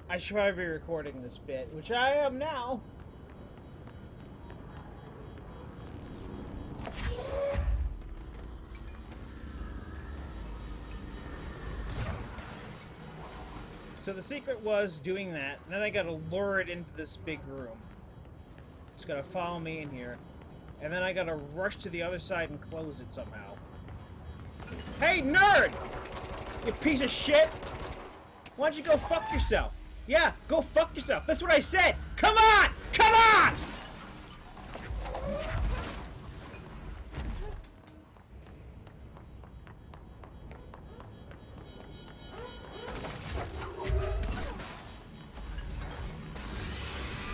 I should probably be recording this bit, which I am now. So the secret was doing that, and then I gotta lure it into this big room. It's gotta follow me in here. And then I gotta rush to the other side and close it somehow. Hey, nerd! You piece of shit! Why don't you go fuck yourself? Yeah, go fuck yourself. That's what I said! Come on! Come on!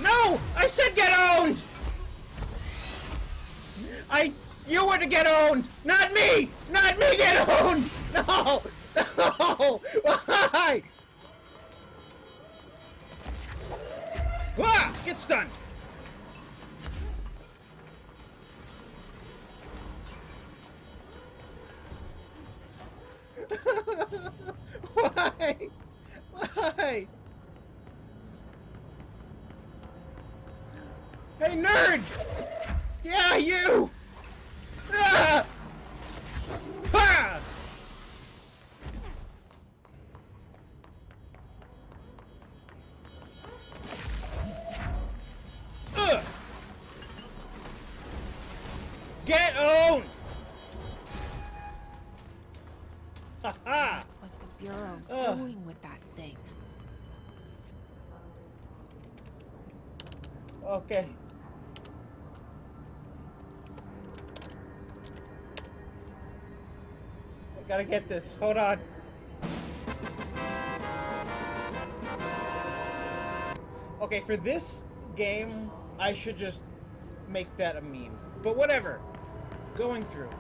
No! I said get owned! You were to get owned! Not me! Not me get owned! No! No! Why? Ah! Get stunned! Why? Why? Hey, nerd! Yeah, you! Ah! Ha! Ugh! Get owned! Ha ha! What's the Bureau doing with that thing? Okay. I gotta get this. Hold on. Okay, for this game, I should just make that a meme. But whatever. Going through.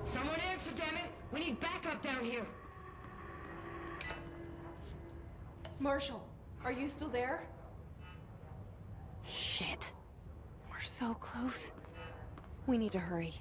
Someone answer, damn it! We need backup down here! Marshall, are you still there? Shit. We're so close. We need to hurry.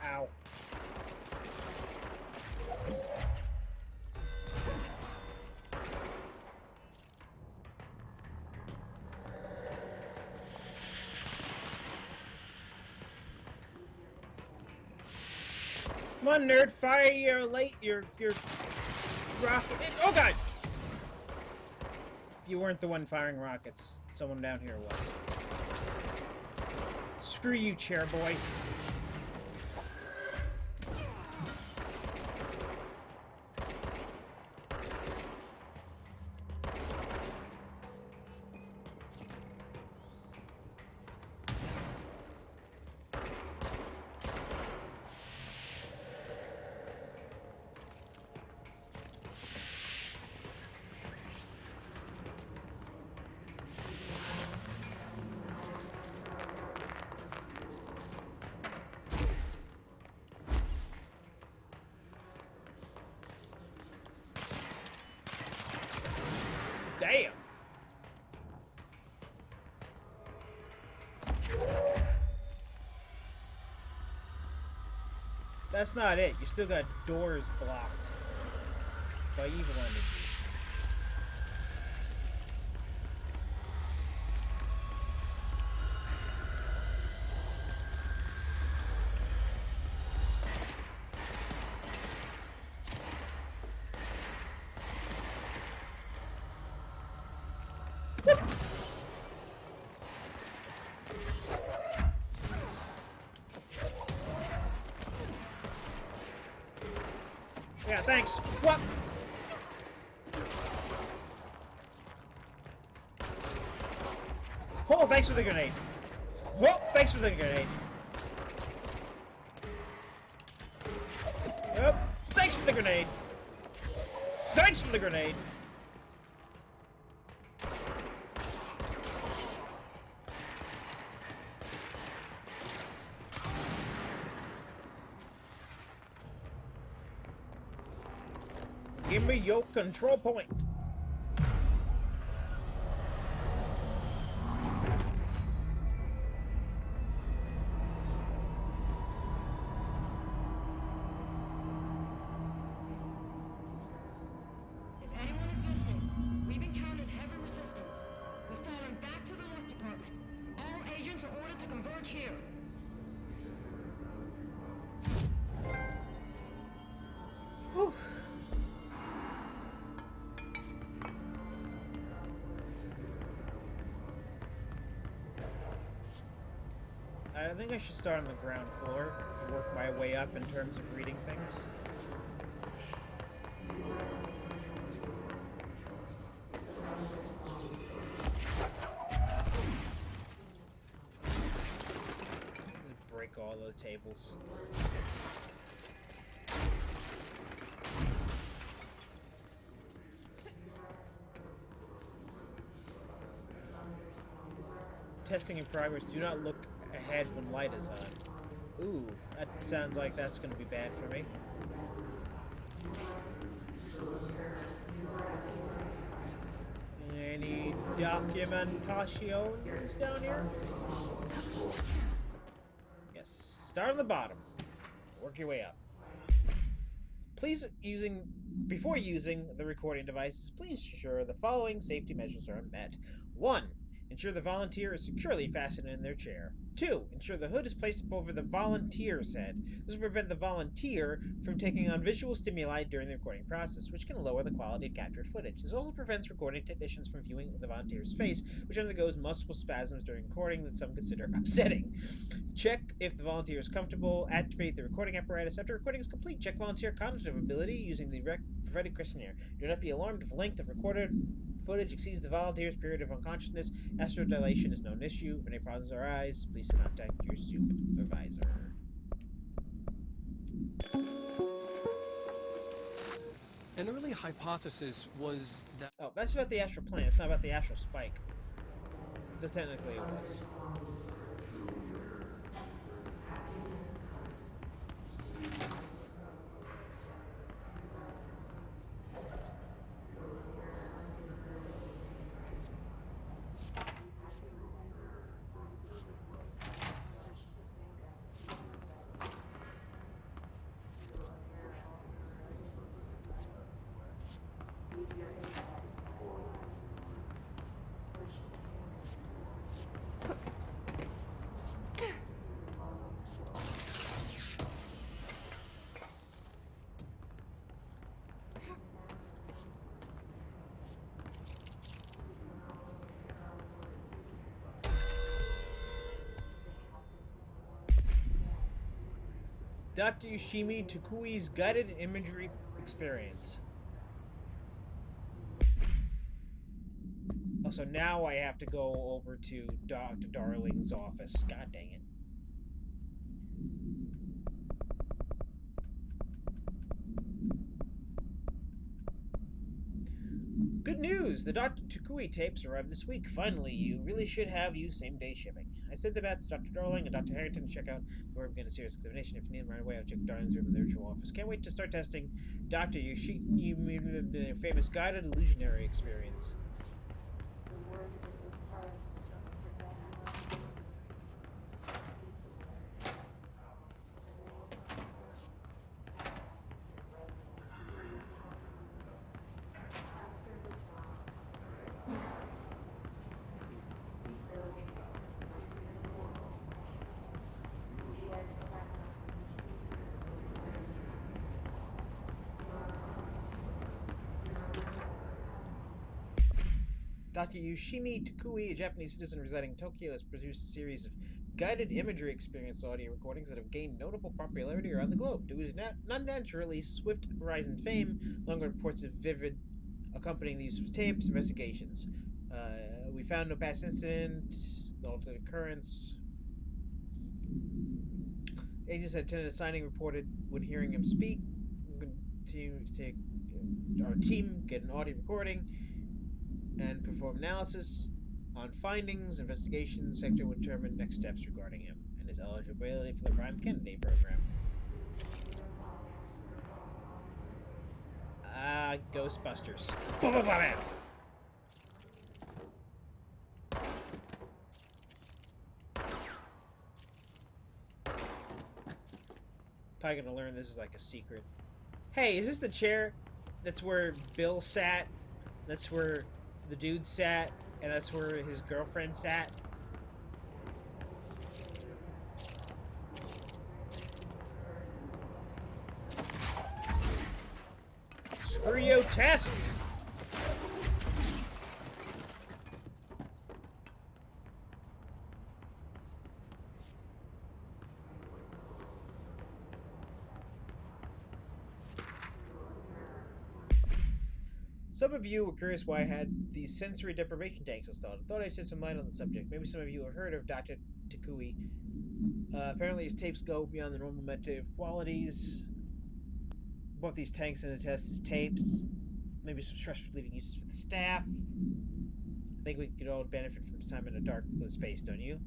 Ow. Come on, nerd, fire your rocket. Oh god! You weren't the one firing rockets. Someone down here was. Screw you, chair boy. Damn! That's not it. You still got doors blocked by evil energy. Yeah, thanks. What? Oh, thanks for the grenade. Whoa, thanks for the grenade. Yep, thanks for the grenade. Thanks for the grenade. Give me your control point. If anyone is listening, we've encountered heavy resistance. We're falling back to the work department. All agents are ordered to converge here. Whew. I think I should start on the ground floor and work my way up in terms of reading things. Break all the tables. Testing in progress. Do not look ahead when light is on. Ooh, that sounds like that's going to be bad for me. Any documentations down here? Yes. Start on the bottom. Work your way up. Before using the recording devices, please ensure the following safety measures are met. 1. Ensure the volunteer is securely fastened in their chair. 2. Ensure the hood is placed up over the volunteer's head. This will prevent the volunteer from taking on visual stimuli during the recording process, which can lower the quality of captured footage. This also prevents recording technicians from viewing the volunteer's face, which undergoes multiple spasms during recording that some consider upsetting. Check if the volunteer is comfortable. Activate the recording apparatus. After recording is complete, check volunteer cognitive ability using the prophetic questionnaire. Do not be alarmed if the length of recorded footage exceeds the volunteer's period of unconsciousness. Astrodilation is no issue. If any problems arise, please contact your supervisor. An early hypothesis was that... Oh, that's about the astral plane. It's not about the astral spike. Though technically it was. Dr. Yoshimi Takui's guided imagery experience. Oh, so now I have to go over to Dr. Darling's office. God dang it. Good news! The Dr. Takui tapes arrived this week. Finally, you really should have used same-day shipping. I sent them out to Dr. Darling and Dr. Harrington to check out before we begin a serious examination. If you need them right away, I'll check Darling's room in the virtual office. Can't wait to start testing Dr. Yoshimi's famous guided illusionary experience. Dr. Yoshimi Takui, a Japanese citizen residing in Tokyo, has produced a series of guided imagery experience audio recordings that have gained notable popularity around the globe. Due to his not naturally swift rise in fame, longer reports of vivid accompanying the use of tapes, investigations. We found no past incident, alternate occurrence. Agents that attended a signing reported when hearing him speak. Our team get an audio recording and perform analysis on findings. Investigation sector will determine next steps regarding him and his eligibility for the Prime Candidate program. Ghostbusters. Ba-ba-ba-bam! Probably gonna learn this is like a secret. Hey, is this the chair? That's where Bill sat. That's where the dude sat. And that's where his girlfriend sat. Screw your tests! Some of you were curious why I had these sensory deprivation tanks installed. I thought I'd shed some light on the subject. Maybe some of you have heard of Dr. Takui. Apparently his tapes go beyond the normal meditative qualities. Both these tanks in the test as tapes. Maybe some stress relieving uses for the staff. I think we could all benefit from time in a dark space, don't you?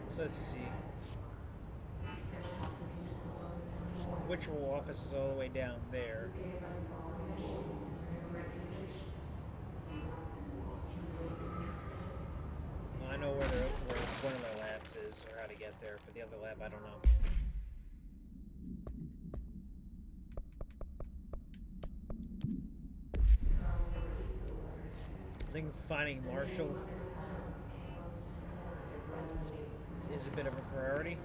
So let's see. Ritual office is all the way down there. Well, I know where one of their labs is, or how to get there, but the other lab, I don't know. I think finding Marshall is a bit of a priority.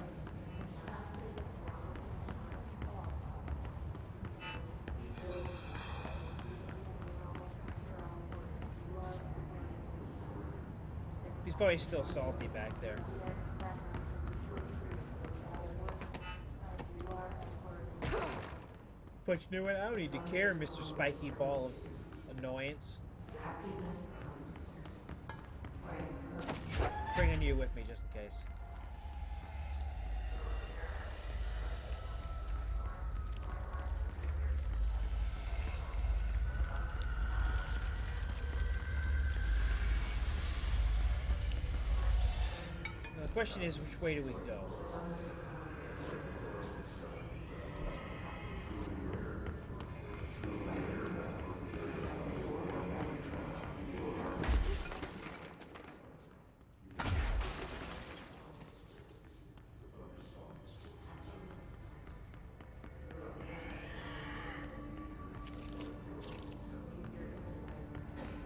He's probably still salty back there. But you know what? I don't need to care, Mr. Spiky Ball of Annoyance. Bringing you with me just in case. Now, the question is, which way do we go?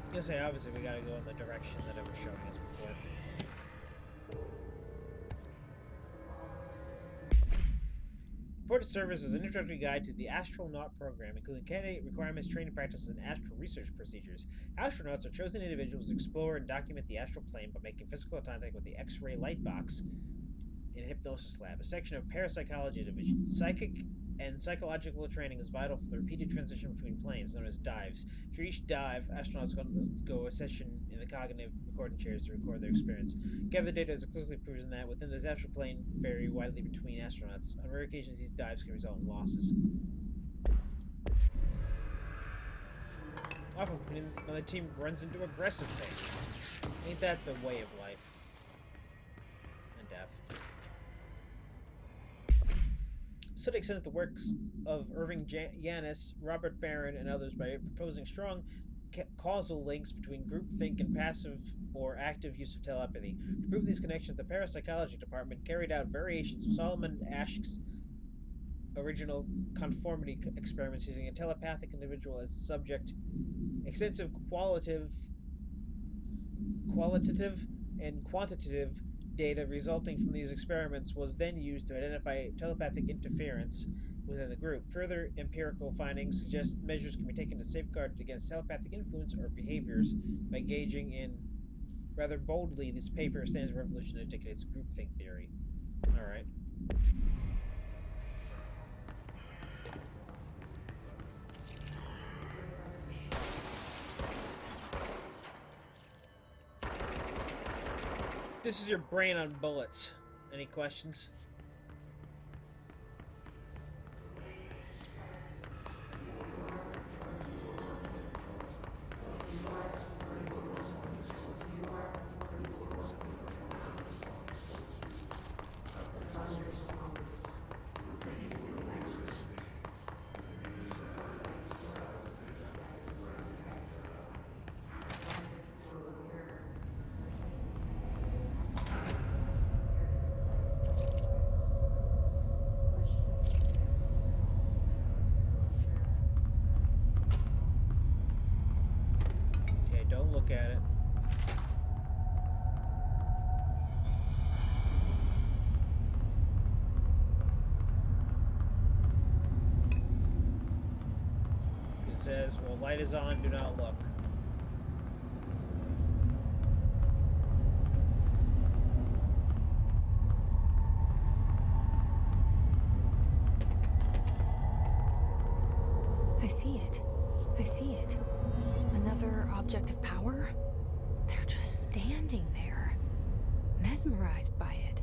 I guess obviously we gotta go in the direction that it was showing us before. Reported service is an introductory guide to the astronaut program, including candidate requirements, training practices, and astral research procedures. Astronauts are chosen individuals to explore and document the astral plane by making physical contact with the X-ray light box in a hypnosis lab. A section of parapsychology division. Psychic and psychological training is vital for the repeated transition between planes, known as dives. For each dive, astronauts go a session in the cognitive recording chairs to record their experience. Gather data has exclusively proven that within the astral plane vary widely between astronauts. On rare occasions, these dives can result in losses. Often, when the team runs into aggressive things. Ain't that the way of life? And death. study extends the works of Irving Yanis, Robert Barron, and others by proposing strong causal links between groupthink and passive or active use of telepathy. To prove these connections, the parapsychology department carried out variations of Solomon Asch's original conformity experiments using a telepathic individual as subject. Extensive qualitative and quantitative data resulting from these experiments was then used to identify telepathic interference within the group. Further empirical findings suggest measures can be taken to safeguard against telepathic influence or behaviors by engaging in rather boldly. This paper stands for revolution and dictates groupthink theory. Alright. This is your brain on bullets. Any questions? Don't look at it. It says, well, light is on, do not look. I see it. I see it. Another object of power? They're just standing there, mesmerized by it.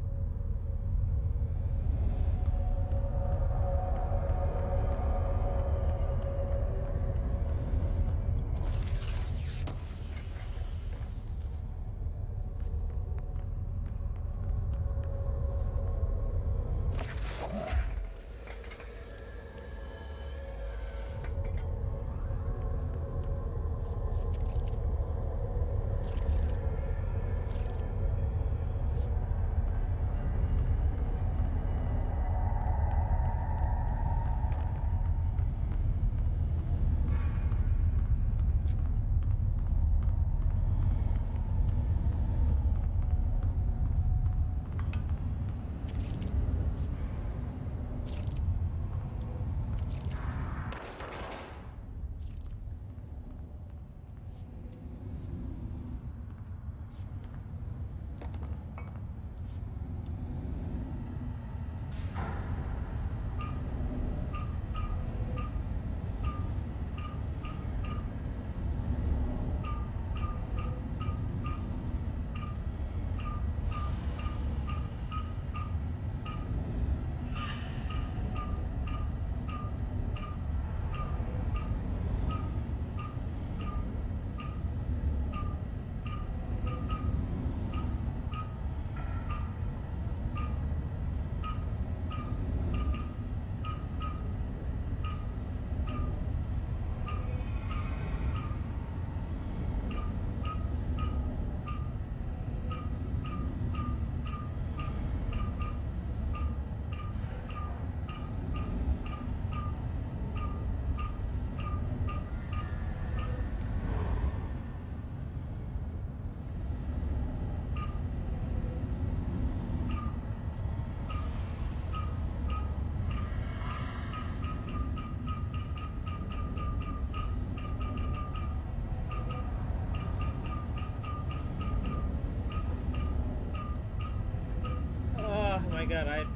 My god,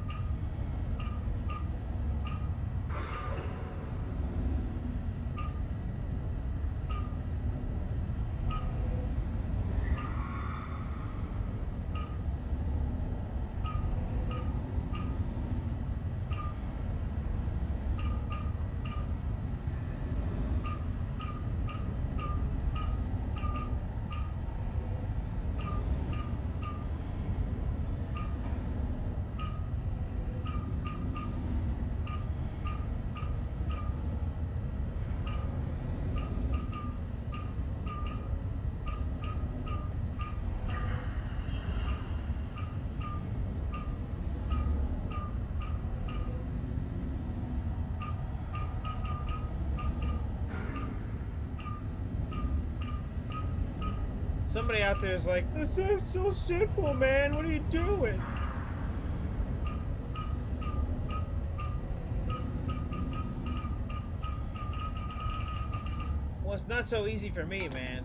Somebody out there is like, this is so simple, man. What are you doing? Well, it's not so easy for me, man.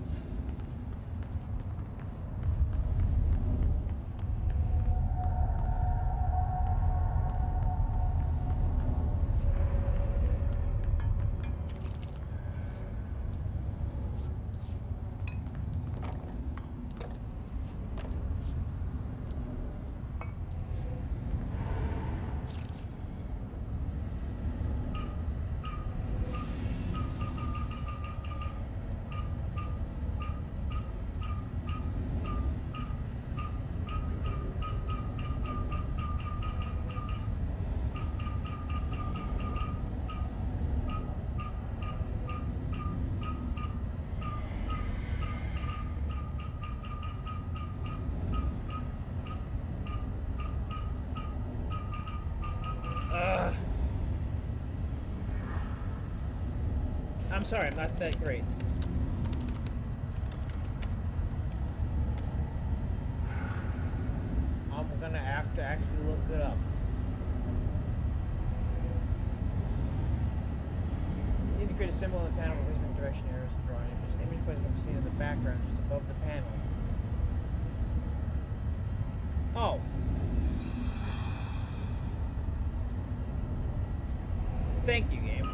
I'm sorry, I'm not that great. I'm gonna have to actually look it up. You need to create a symbol on the panel representing the direction arrows are drawing. If the image present can be seen in the background just above the panel. Oh. Thank you, game.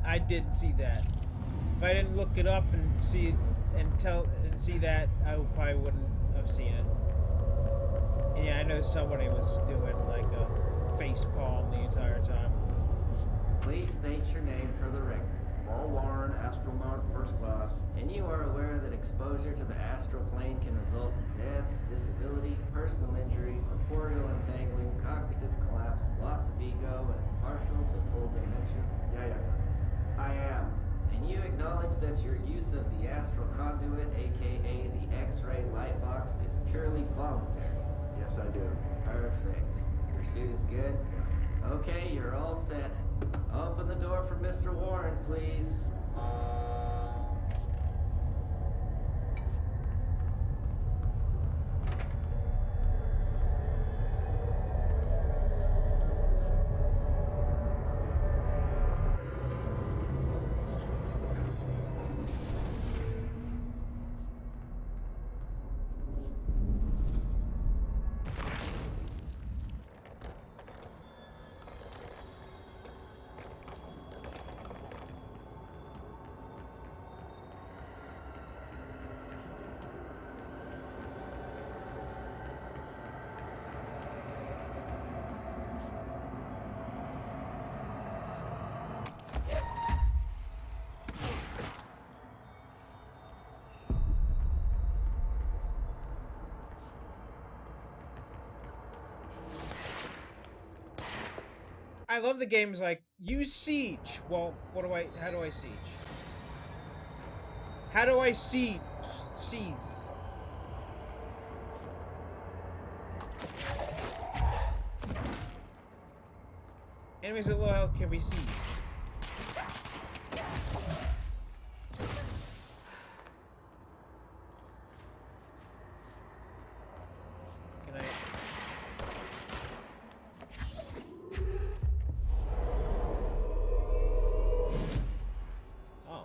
I didn't see that. If I didn't look it up and see that, I probably wouldn't have seen it. And yeah, I know somebody was doing like a face palm the entire time. Please state your name for the record. Paul Warren, astronaut first class. And you are aware that exposure to the astral plane can result in death, disability, personal injury, corporeal entangling, cognitive collapse, loss of ego, and partial to full dementia? Yeah. I am. And you acknowledge that your use of the astral conduit, aka the X-ray light box, is purely voluntary? Yes, I do. Perfect. Your suit is good? Okay, you're all set. Open the door for Mr. Warren, please. I love the games like, use siege. Well, how do I siege? How do I seize? Enemies at low health can be seized. Can I... Oh.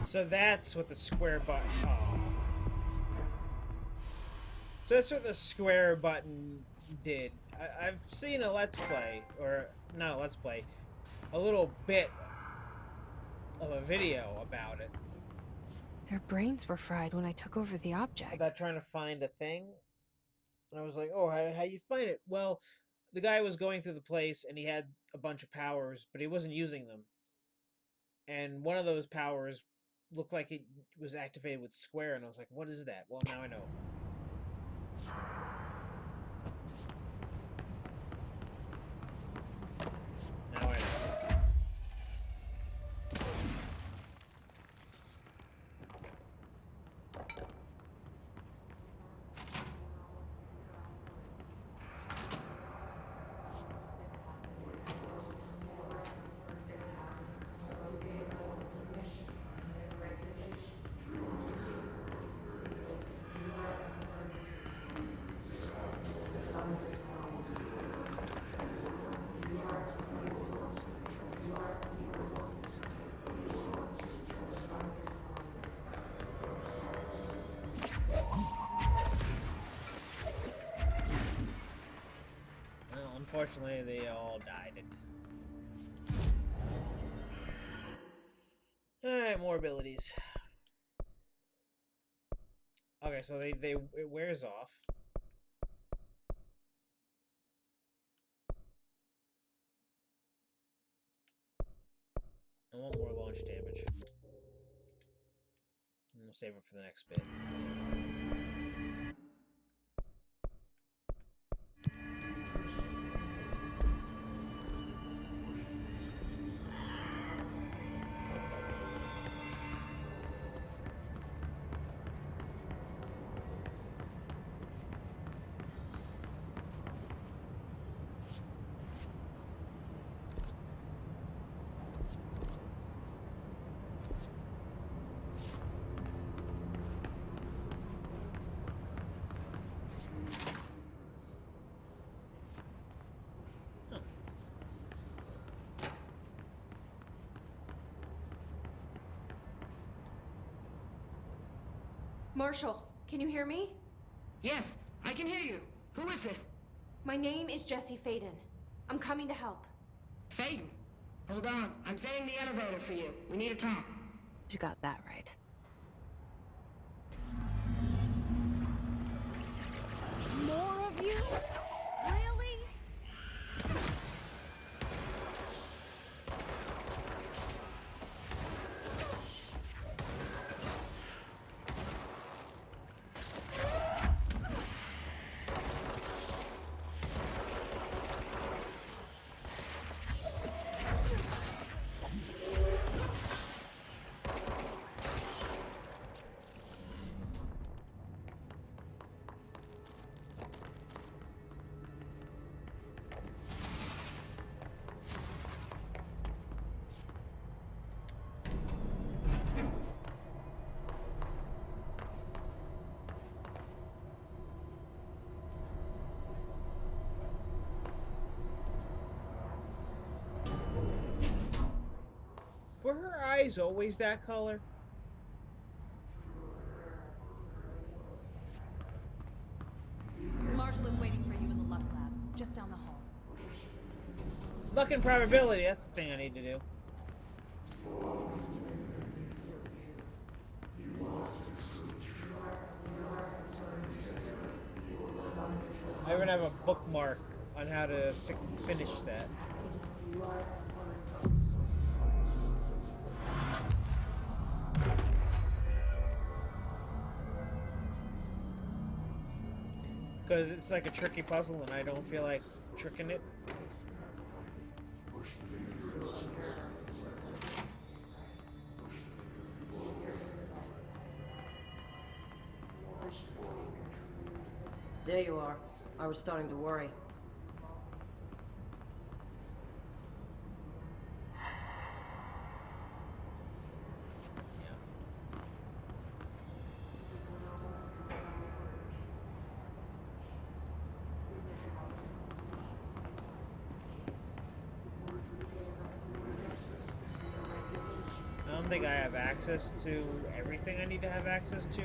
So that's what the square button... Oh. So that's what the square button did. I've seen a Let's Play, or not a Let's Play, a little bit of a video about it. Their brains were fried when I took over the object. About trying to find a thing. And I was like, oh, how you find it? Well, the guy was going through the place and he had a bunch of powers, but he wasn't using them. And one of those powers looked like it was activated with square, and I was like, what is that? Well, now I know. Now I know. Unfortunately, they all died. Alright, more abilities. Okay, so it wears off. I want more launch damage. And we'll save it for the next bit. Marshall, can you hear me? Yes, I can hear you. Who is this? My name is Jesse Faden. I'm coming to help. Faden. Hold on. I'm setting the elevator for you. We need to talk. She's got that right. More of you? Really? Were her eyes always that color? Marshall is waiting for you in the luck lab, just down the hall. Luck and probability, that's the thing I need to do. I even have a bookmark on how to finish that. Because it's like a tricky puzzle and I don't feel like tricking it. There you are. I was starting to worry. don't think I have access to everything I need to have access to.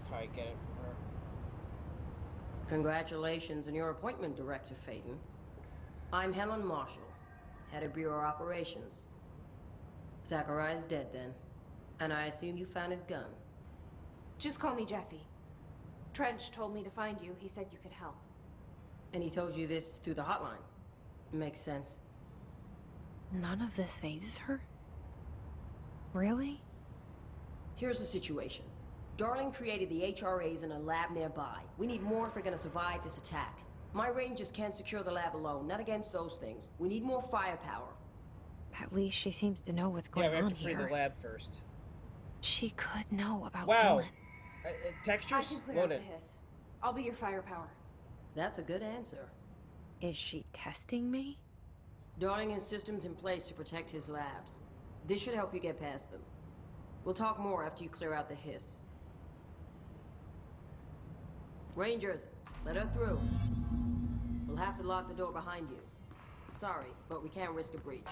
Probably get it from her. Congratulations on your appointment, Director Phaeton. I'm Helen Marshall, head of Bureau Operations. Zachariah's dead then, and I assume you found his gun. Just call me Jesse. Trench told me to find you. He said you could help. And he told you this through the hotline. Makes sense. None of this phases her? Really? Here's the situation. Darling created the HRAs in a lab nearby. We need more if we're gonna survive this attack. My rangers can't secure the lab alone, not against those things. We need more firepower. At least she seems to know what's Yeah, going we have on to free here. the lab first. She could know about Wow. Gillen. I Textures can clear out the loaded. hiss. I'll be your firepower. That's a good answer. Is she testing me? Darling has systems in place to protect his labs. This should help you get past them. We'll talk more after you clear out the hiss. Rangers, let her through. We'll have to lock the door behind you. Sorry, but we can't risk a breach.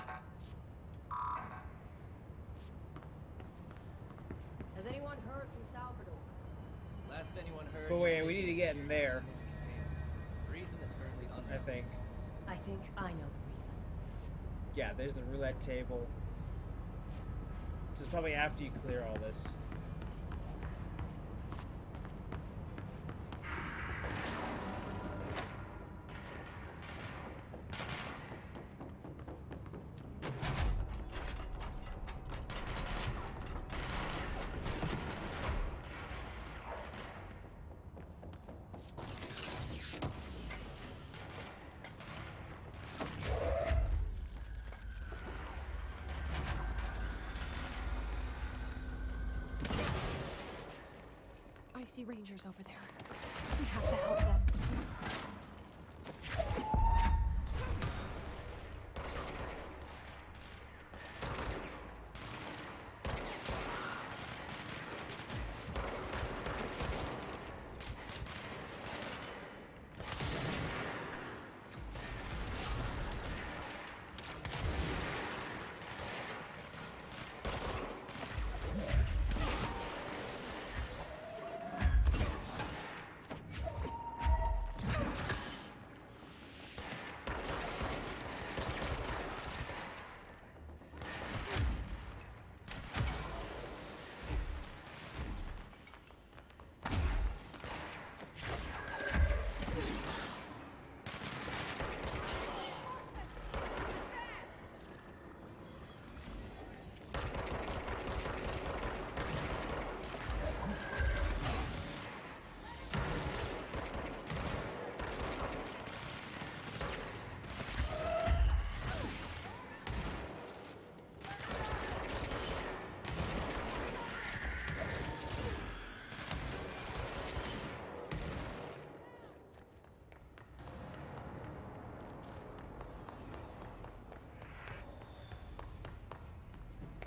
Has anyone heard from Salvador? Last anyone heard. But wait, we need to get in there. The reason is currently I unknown. think. I think I know the reason. Yeah, there's the roulette table. This is probably after you clear all this. I see rangers over there. We have to help them.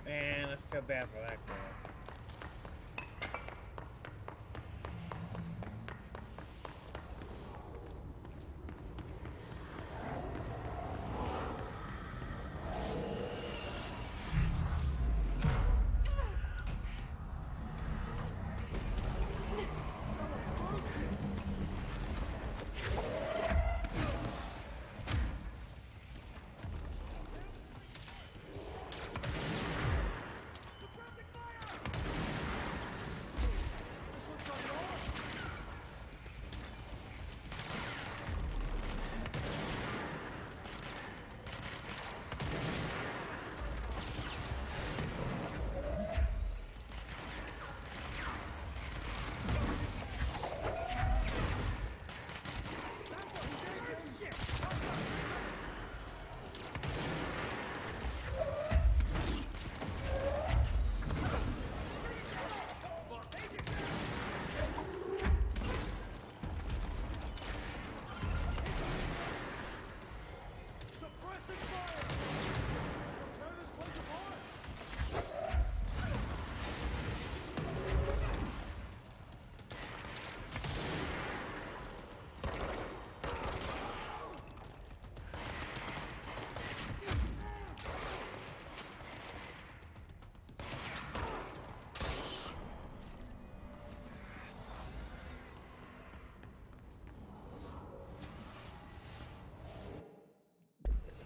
Man, I feel bad for that girl.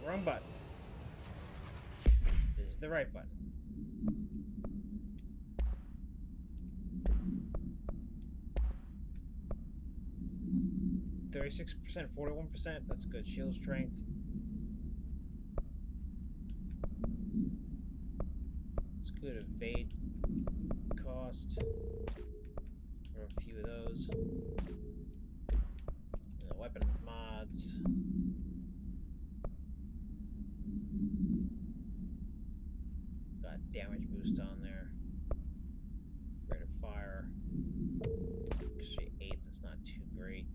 Wrong button. This is the right button. %, 41%. That's good. Shield strength. It's good. Evade cost. For a few of those. Weapon mods. Got damage boost on there. Rate of fire. Actually 8, that's not too great.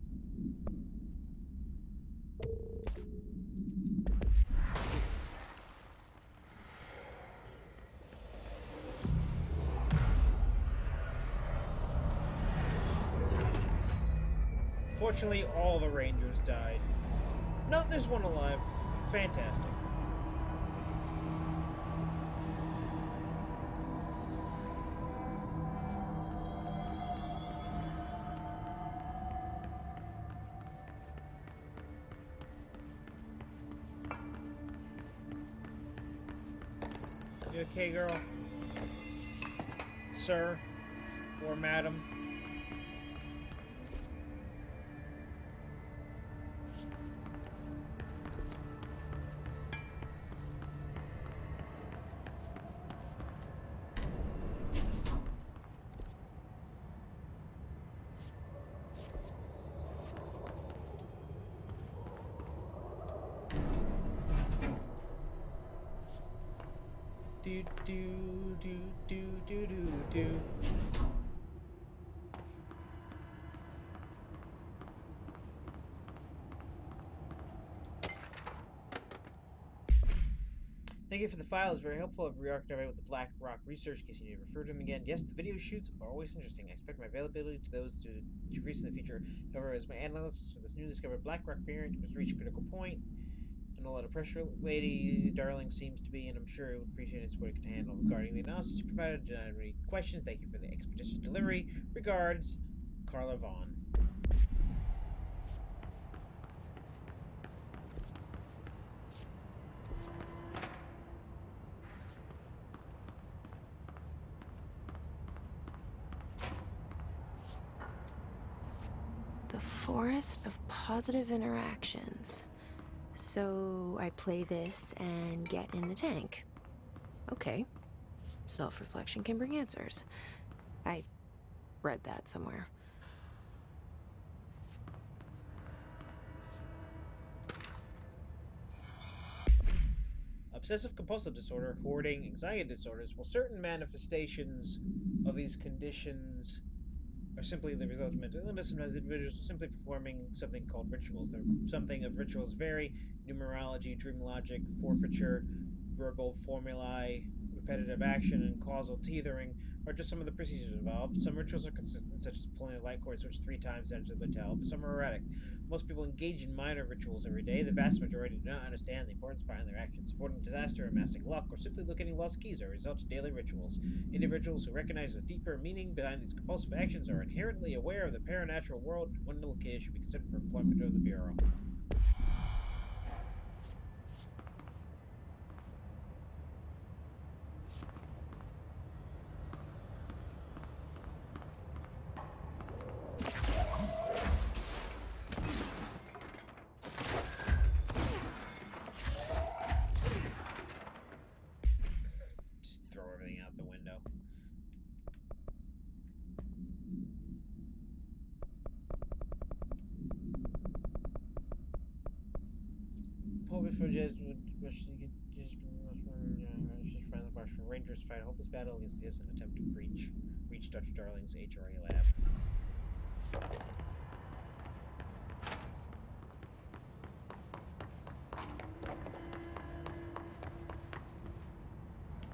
Fortunately, all the Rangers died. No, there's one alive. Fantastic. You okay, girl? Sir? Or madam? Do do do do do do do. Thank you for the file. It's very helpful. I've re-archived with the Black Rock research in case you need to refer to them again. Yes, the video shoots are always interesting. I expect my availability to those to decrease in the future. However, as my analysis for this newly discovered Black Rock variant has reached a critical point, and a lot of pressure Lady Darling seems to be, and I'm sure it would appreciate its what it can handle. Regarding the analysis you provided, did I have any questions? Thank you for the expeditious delivery. Regards, Carla Vaughn. The forest of positive interactions. So I play this and get in the tank. Okay. Self-reflection can bring answers. I read that somewhere. Obsessive compulsive disorder, hoarding, anxiety disorders. Well, certain manifestations of these conditions are simply the result of mental illness. Sometimes individuals are simply performing something called rituals. Something of rituals vary: numerology, dream logic, forfeiture, verbal formulae, repetitive action, and causal tethering are just some of the procedures involved. Some rituals are consistent, such as pulling a light cord switch 3 times to enter the motel, but some are erratic. Most people engage in minor rituals every day. The vast majority do not understand the importance behind their actions. Avoiding disaster, amassing luck, or simply locating lost keys are a result of daily rituals. Individuals who recognize the deeper meaning behind these compulsive actions are inherently aware of the paranatural world, and when located should be considered for employment of the Bureau. Throw everything out the window. Hope for just friends Rangers fight a hopeless battle against the innocent attempt to reach Dr. Darling's HRA lab.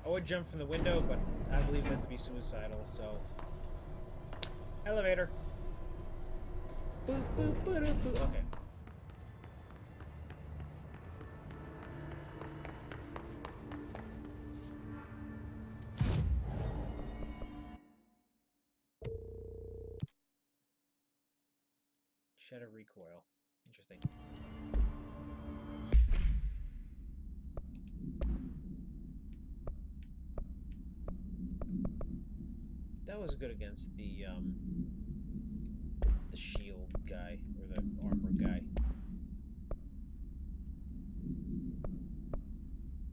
I would jump from the window, but I believe that to be suicidal, so... Elevator! Boop, boop, boop, boop, boop. Okay. Shed of recoil. Interesting. That was good against the shield guy, or the armor guy.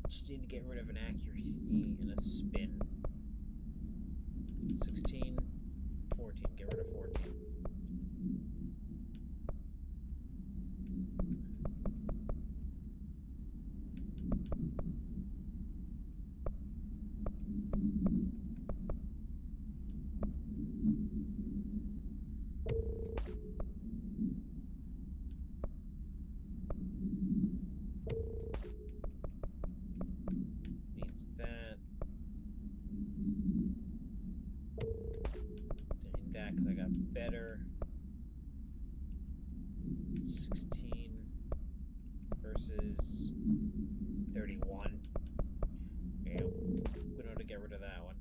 Just need to get rid of an accuracy and a spin. 16, 14. Get rid of 14. Needs that. Don't need that because I got better. 16 versus 31. Yeah, we know how to get rid of that one.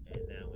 And that one.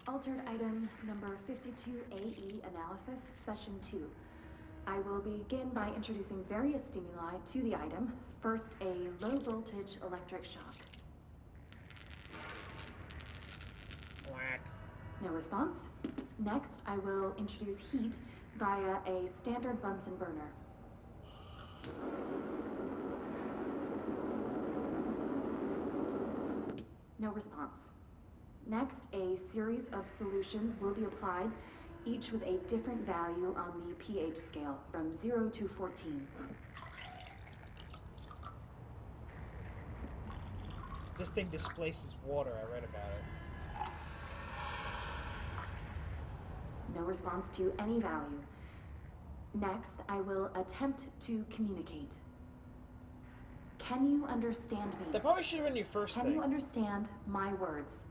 Altered item number 52AE analysis, session 2. I will begin by introducing various stimuli to the item. First, a low voltage electric shock. Whack. No response. Next, I will introduce heat via a standard Bunsen burner. No response. Next, a series of solutions will be applied, each with a different value on the pH scale, from 0 to 14. This thing displaces water, I read about it. No response to any value. Next, I will attempt to communicate. Can you understand me? That probably should have been your first thing. Can you understand my words?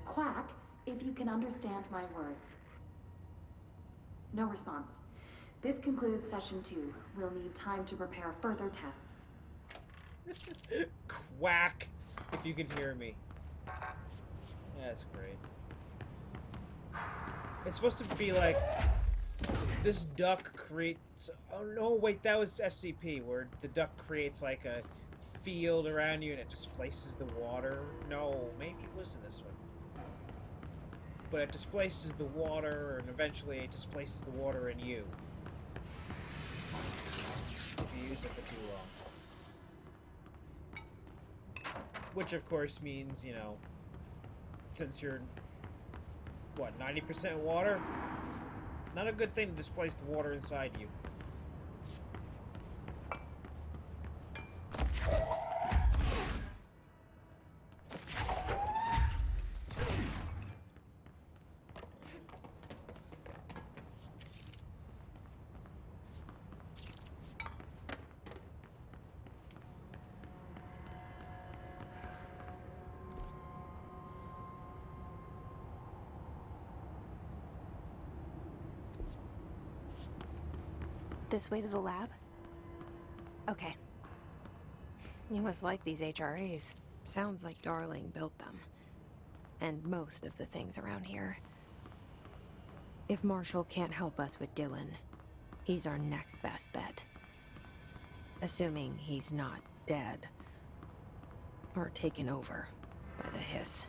Quack if you can understand my words. No response. This concludes session 2. We'll need time to prepare further tests. Quack if you can hear me. That's great. It's supposed to be like this duck creates. Oh no, wait, that was SCP, where the duck creates like a field around you and it displaces the water. No, maybe it was in this one. But it displaces the water, and eventually it displaces the water in you. If you use it for too long. Which, of course, means, you know, since you're, what, 90% water? Not a good thing to displace the water inside you. This way to the lab? Okay. You must like these HRAs. Sounds like Darling built them. And most of the things around here. If Marshall can't help us with Dylan, he's our next best bet. Assuming he's not dead. Or taken over by the hiss.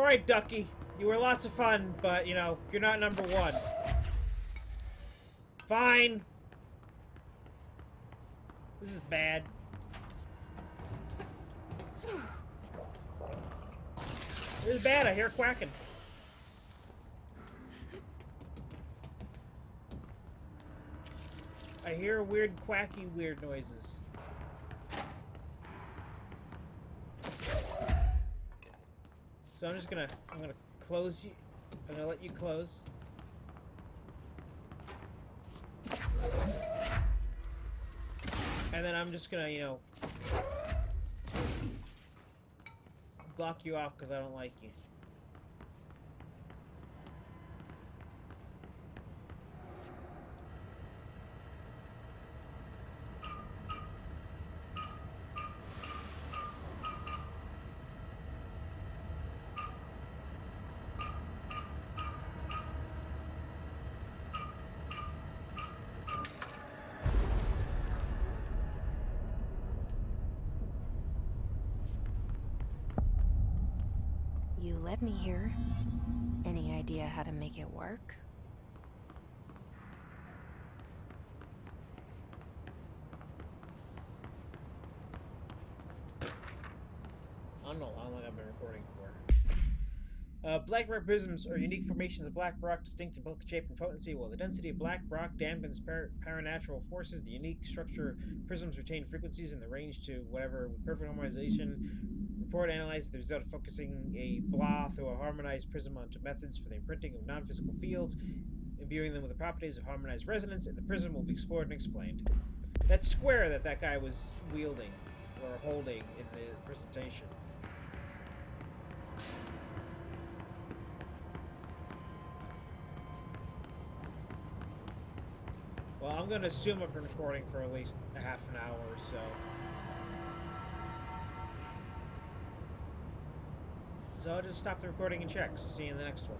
Alright, Ducky. You were lots of fun, but, you know, you're not number one. Fine. This is bad. This is bad. I hear quacking. I hear weird, quacky, weird noises. So I'm gonna close you. I'm gonna let you close. And then I'm just gonna, you know, block you off because I don't like you. You led me here. Any idea how to make it work? I don't know how long I've been recording for. Black rock prisms are unique formations of black rock distinct in both shape and potency. While the density of black rock dampens paranatural forces, the unique structure of prisms retain frequencies in the range to whatever with perfect harmonization. Report analyzes the result of focusing a blah through a harmonized prism onto methods for the imprinting of non-physical fields, imbuing them with the properties of harmonized resonance, and the prism will be explored and explained. That square that guy was wielding, or holding in the presentation. Well, I'm going to assume I've been recording for at least a half an hour or so. So I'll just stop the recording and check. So see you in the next one.